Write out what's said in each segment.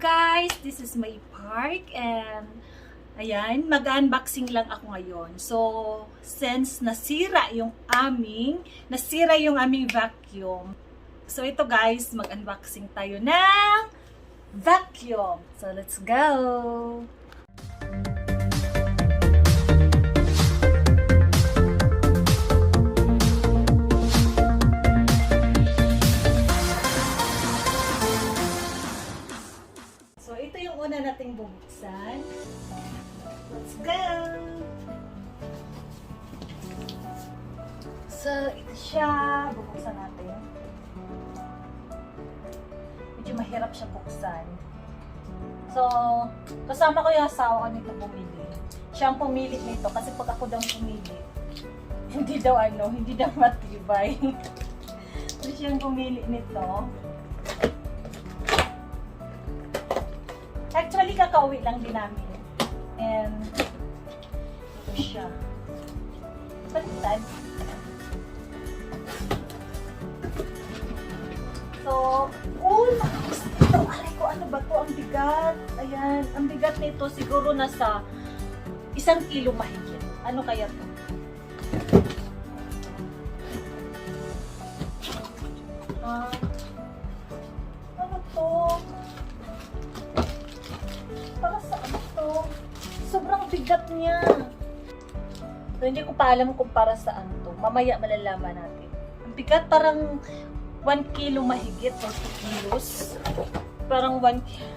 guys! This is my park and ayan, mag-unboxing lang ako ngayon. So, since nasira yung aming vacuum. So, ito guys, mag-unboxing tayo ng vacuum. So, let's go! So, ito yung una nating bubuksan. Let's go! So, ito siya. Bubuksan natin. Medyo mahirap siya buksan. So, kasama ko yung asawa ko nito bumili. Siya ang pumili nito kasi pag ako daw pumili, hindi daw matibay. So, siya ang pumili nito. Actually, kakauwi lang din namin. And, ito siya. Baliktad. So, ito, aray ko, ano ba to? Ang bigat. Ayan, ang bigat nito siguro nasa 1 kilo mahigit. Ano kaya to? Ano to? Para saan to? Sobrang bigat niya. So, hindi ko pa alam kung para saan to. Mamaya malalaman natin. Ang bigat parang 1 kilo mahigit o 2 kilos. Parang 1 kilo.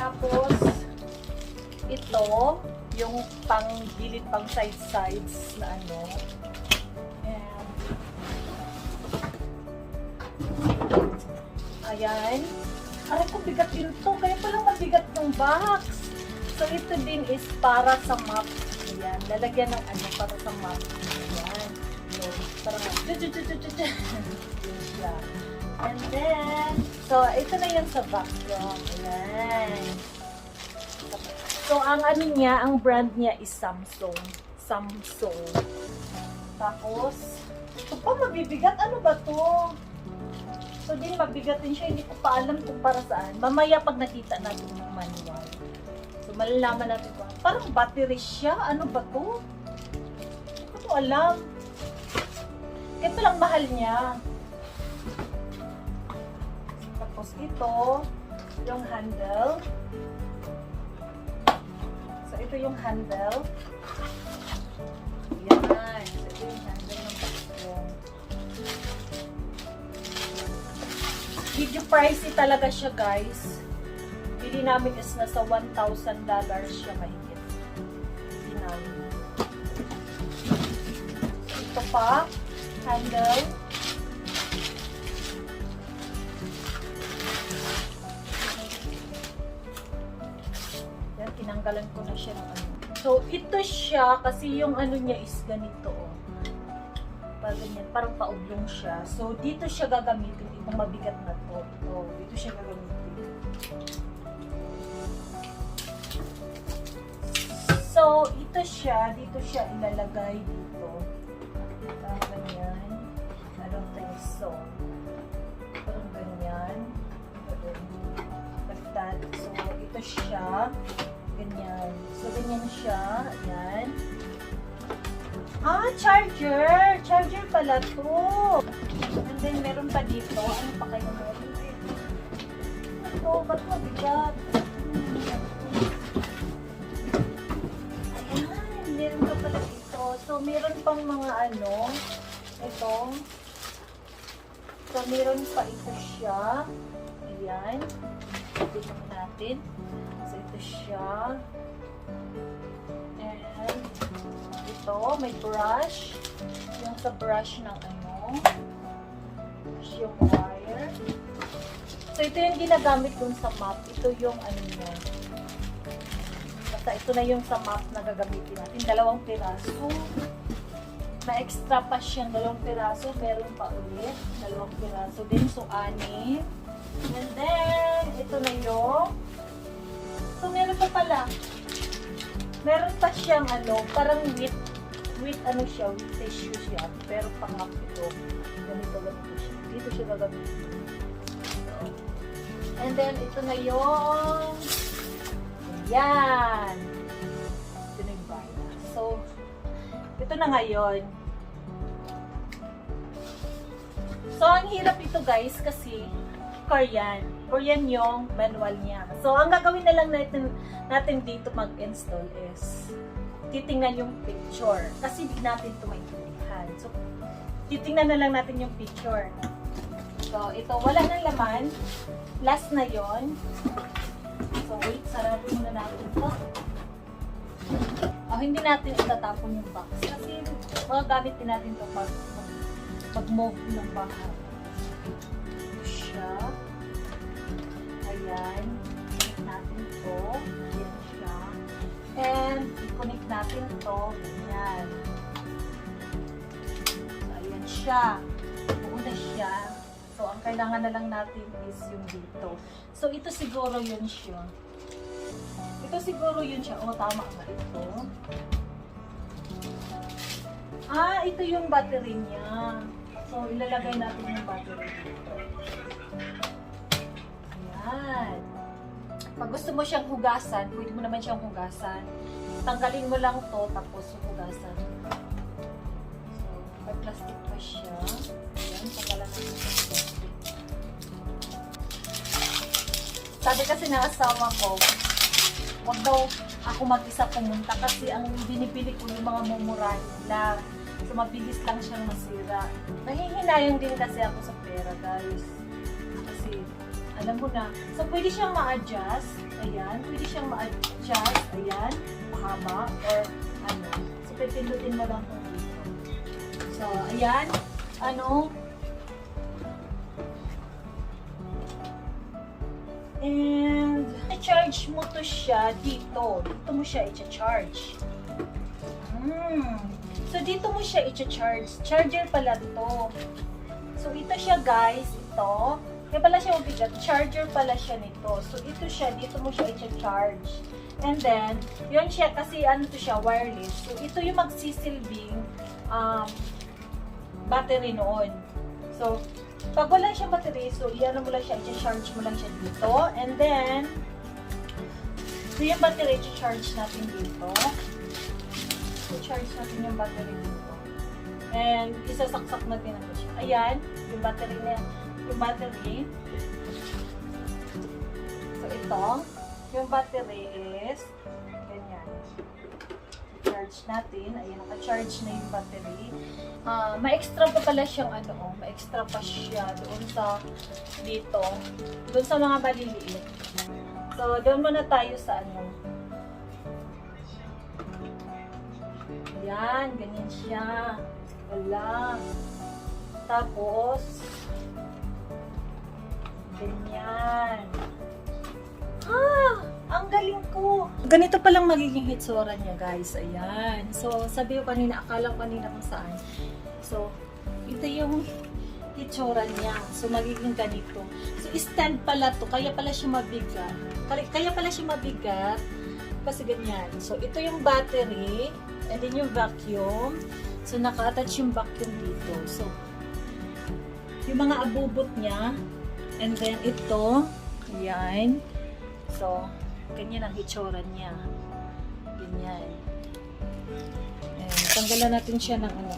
Tapos, ito, yung pang gilid, pang sides na ano. And, ayan. Aray ko, bigat din to. Kaya palang mabigat yung box. So, ito din is para sa map. Ayan. Lalagyan ng ano para sa map. Ayan. So, parang and then, so, ito na yung sa vacuum. Ayan. So, ang ano niya, ang brand niya is Samsung. Tapos, ito pa mabibigat. Ano ba to? So, din mabigat din siya. Hindi ko pa alam kung para saan. Mamaya pag nakita natin yung manual. So, malalaman natin kung parang battery siya. Ano ba to? Hindi ko to alam. Ito lang mahal niya. Tapos ito, yung handle. So, ito yung handle. Yan. So, ito yung handle ng vacuum. Medyo pricey talaga siya, guys. Bili namin is nasa $1,000 siya mahigit. Bili namin. Ito pa, handle. Yan, tinanggalan ko na siya ng ano. So, ito siya kasi yung ano niya is ganito, oh. Parang ganyan, parang paoblong siya. So, dito siya gagamitin. Itong mabigat na to. Ito, dito siya gagamitin. So, ito siya. Dito siya ilalagay dito. Parang ganyan. Anong tayo? So, parang ganyan. Bagtad. So, ito siya. Ganyan. So, ganyan siya. Ayan. Ah, charger! Charger pala to. And then, meron pa dito. Ano pa kayo meron dito? Ito, ba't mabigat? Ayan, meron pa pala dito. So, meron pang mga ano. Ito. So, meron pa ito siya. Ayan. Tignan natin. So, ito siya. And, ito, may brush. Yung sa brush ng ano. Brush yung wire. So, ito yung ginagamit dun sa map. Ito yung ano niya. Basta ito na yung sa map na gagamitin natin. 2 piraso. May extra pa siyang 2 piraso. Meron pa ulit. 2 piraso din. So, 6. And then, ito na yung. So, meron pa pala. Meron pa siyang ano, parang with ano siya, with tissue siya. Pero pangap ito. Ganito siya. Dito siya gagamitin. So, And then, ito na yung yan. Ito na yung bias. So, ito na ngayon. So, ang hirap ito guys kasi Korean. Korean yung manual niya. So, ang gagawin na lang natin dito mag-install is titingnan yung picture. Kasi di natin ito maintindihan. So, titingnan na lang natin yung picture. So, ito, wala nang laman. Last na yon. So, wait, sarado muna natin ito. Oh, hindi natin itatapon yung box. Kasi, magagamit din natin ito pag-move ng bahay. Ito siya. Ayan. Connect natin ito. Ayan siya. And, i-connect natin ito. Ayan. So, ayan siya. Buo na siya. So, ang kailangan na lang natin is yung dito. So, ito siguro yun siya. Ito siguro yun siya. O, tama nga ito. Ah, ito yung battery niya. So, ilalagay natin yung battery dito. Ayan. Pag gusto mo siyang hugasan, pwede mo naman siyang hugasan. Tanggalin mo lang to tapos hugasan. So, may plastic pa siya. Ayan, tanggalan natin yung plastic. Sabi kasi ng asawa ko, wag daw ako mag-isa pumunta kasi ang binibili ko yung mga mumurahin lang. So, mabilis lang siyang masira. Nahihinayang din kasi ako sa pera, guys. Kasi, alam mo na. So, pwede siyang ma-adjust. Ayan. Pwede siyang ma-adjust. Ayan. Mahaba. Or, ano. So, pipindutin mo lang kung dito. So, ayan. Ano. And, i-charge mo to siya dito. Dito mo siya i-charge. So, dito mo siya i-charge. Charger pala to. So, ito siya guys. Ito. Kaya pala siya mabigat. Charger pala siya nito. So, ito siya. Dito mo siya i-charge. And then, yun siya kasi ano to siya, wireless. So, ito yung magsisilbing battery noon. So, pag wala siyang battery, so, iyan mo lang siya. I-charge mo lang siya dito. And then, so, yung battery, i-charge natin dito. I-charge natin yung battery dito. And, isasaksak natin natin siya. Ayan, yung battery na, yung battery. So, ito, yung battery is, ganyan. I-charge natin. Ayan, naka-charge na yung battery. Ma-extra pa pala siyang ano, ma-extra pa siya doon sa, dito, doon sa mga maliliit. So, doon muna tayo sa ano, yan, ganyan siya. Wala. Tapos, ganyan. Ang galing ko. Ganito palang magiging hitsura niya, guys. Ayan. So, sabi ko kanina, akala ko kanina kung saan. So, ito yung hitsura niya. So, magiging ganito. So, stand pala to. Kaya pala siya mabigat. Kaya pala siya mabigat. Kasi ganyan. So, ito yung battery. And then yung vacuum. So, naka-attach yung vacuum dito. So, yung mga abubot niya. And then, ito. Ayan. So, ganyan ang hitsura niya. Ganyan. And, tanggalan natin siya ng ano.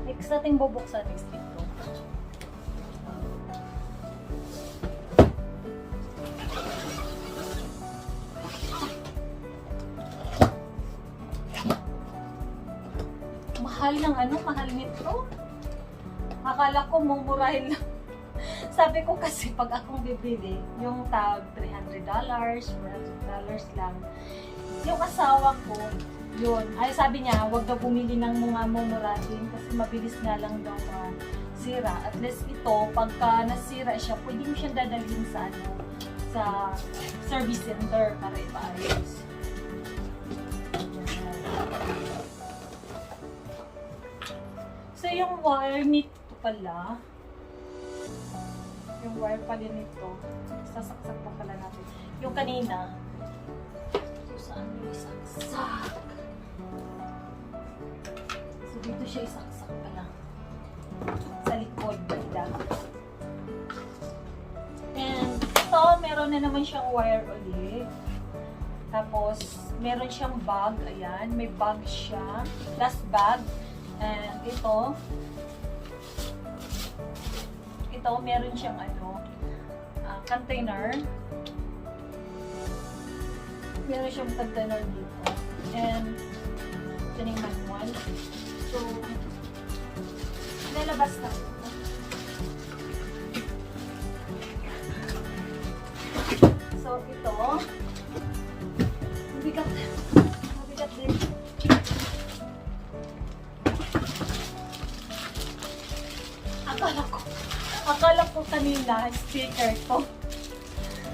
Next natin bubuksan is ito. Mahal ng ano, mahal nito. Akala ko mumurahin lang. Sabi ko kasi pag akong bibili, yung tag $300, $400 lang. Yung asawa ko, yun. Ay sabi niya, huwag daw bumili ng mga mumurahin kasi mabilis nga lang daw sira. At least ito, pagka nasira siya, pwede mo siyang dadalhin sa ano, sa service center para ipaayos. So, yung wire nito pala, yung wire pala nito, sasaksak pa pala natin. Yung kanina, so saan yung isaksak? So, dito siya isaksak pala. Sa likod, banda. And, ito, meron na naman siyang wire ulit. Tapos, meron siyang bag. Ayan, may bag siya. Last bag. And ito, meron siyang container. Meron siyang container dito. And, ito na yung manual. So, nalabas na. So, ito, mabigat din. Akala ko kanina, speaker to.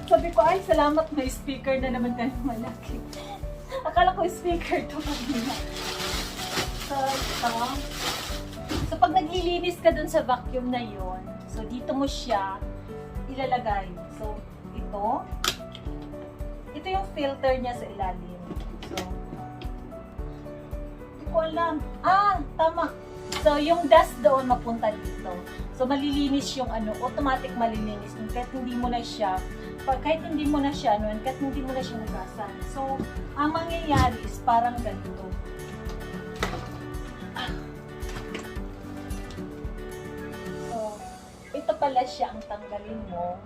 Sabi ko, ay, salamat, may speaker na naman tayo malaki. Akala ko speaker to kanina. So, ito. So, pag naglilinis ka dun sa vacuum na yon, so, dito mo siya ilalagay. So, ito yung filter niya sa ilalim. So, hindi ko alam. Tama. So, yung dust doon mapunta dito. So, malilinis yung automatic malilinis. Kahit hindi mo na siya hugasan. So, ang mangyayari is parang ganito. So, ito pala siya ang tanggalin mo.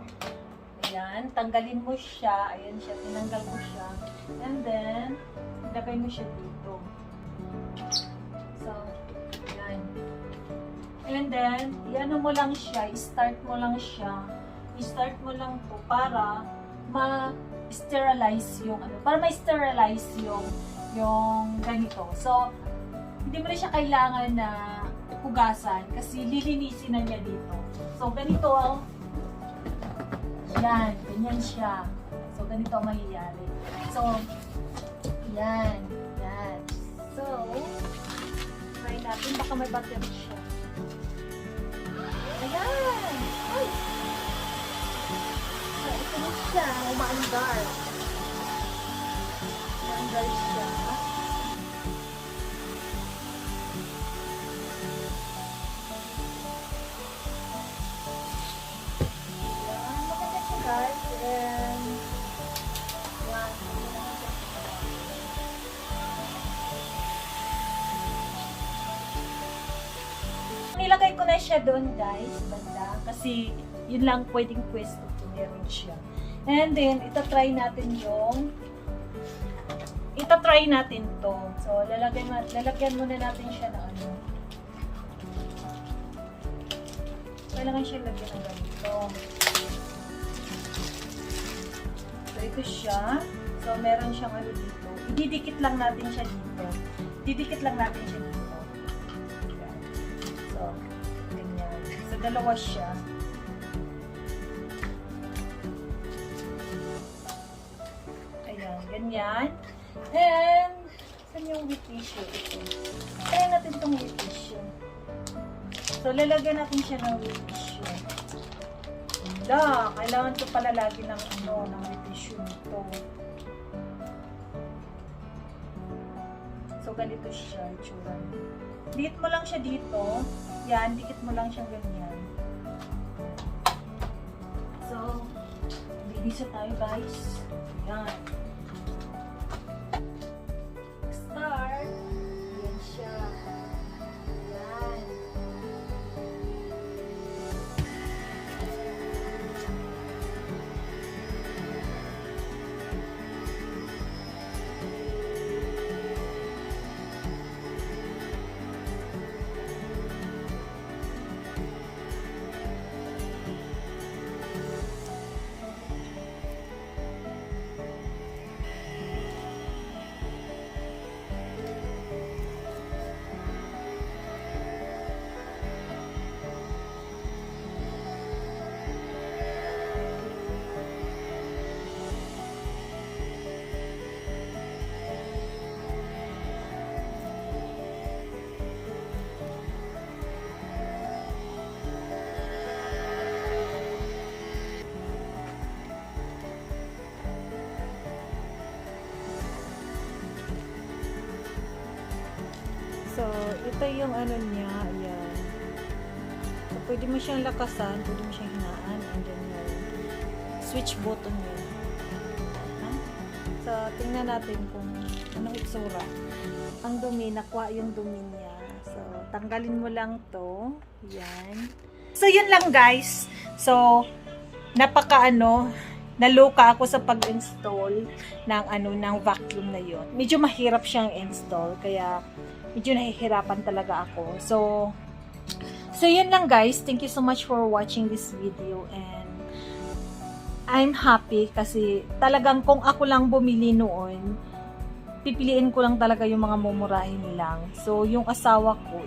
Ayan, tanggalin mo siya. Ayan siya, tinanggal mo siya. And then, ilagay mo siya dito. So, ayan. And then, i-ano mo lang siya, i-start mo lang siya. I-start mo lang to para ma-sterilize yung para ma-sterilize yung ganito. So, hindi mo na siya kailangan na hugasan kasi lilinisin na niya dito. So, ganito yan, ganyan siya. So, ganito ang mangyayari. So, yan. So, try natin. Baka may battery siya. Ayan! Ay! So, ito na siya. Umaandar. Umaandar siya. Guys, and yan. Nilagay ko na siya doon, guys, banda, kasi yun lang pwedeng pwesto kung meron siya. And then, itatry natin to. So, lalagyan muna natin siya na kailangan siya lagyan ng ganito. So, ito siya. So, meron siyang dito. Ididikit lang natin siya dito. Ayan. So, ganyan. So, dalawa siya. Ayan, ganyan. And, saan yung wet tissue? Ito. Try natin itong wet tissue. So, lalagyan natin siya ng wet tissue. Kailangan ko pala lagi ng wet tissue nito. So, ganito siya, itsura. Dikit mo lang siya dito. Yan, dikit mo lang siyang ganyan. So, bibisa tayo, guys. Yan. Start. Yan siya. Yan. So, ito yung niya, ayan. So, pwede mo siyang lakasan, pwede mo siyang hinaan, and then switch button yun. Ha? So, tingnan natin kung anong itsura. Ang dumi, nakuha yung dumi niya. So, tanggalin mo lang to. Yan. So, yun lang guys. So, naluka ako sa pag-install ng vacuum na yun. Medyo mahirap siyang install, kaya medyo nahihirapan talaga ako. So yun lang guys. Thank you so much for watching this video, and I'm happy kasi talagang kung ako lang bumili noon, pipiliin ko lang talaga yung mga mumurahin lang. So yung asawa ko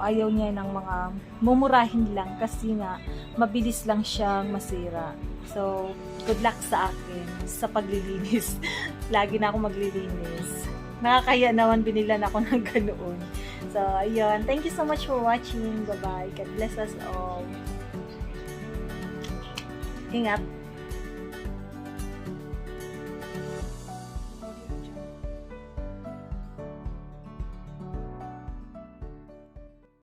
ayaw niya ng mga mumurahin lang kasi nga mabilis lang siyang masira. So, good luck sa akin sa paglilinis. Lagi na ako maglilinis. Nakakaya naman binilan ako ng ganoon. So, ayun. Thank you so much for watching. Bye-bye. God bless us all. Ingat.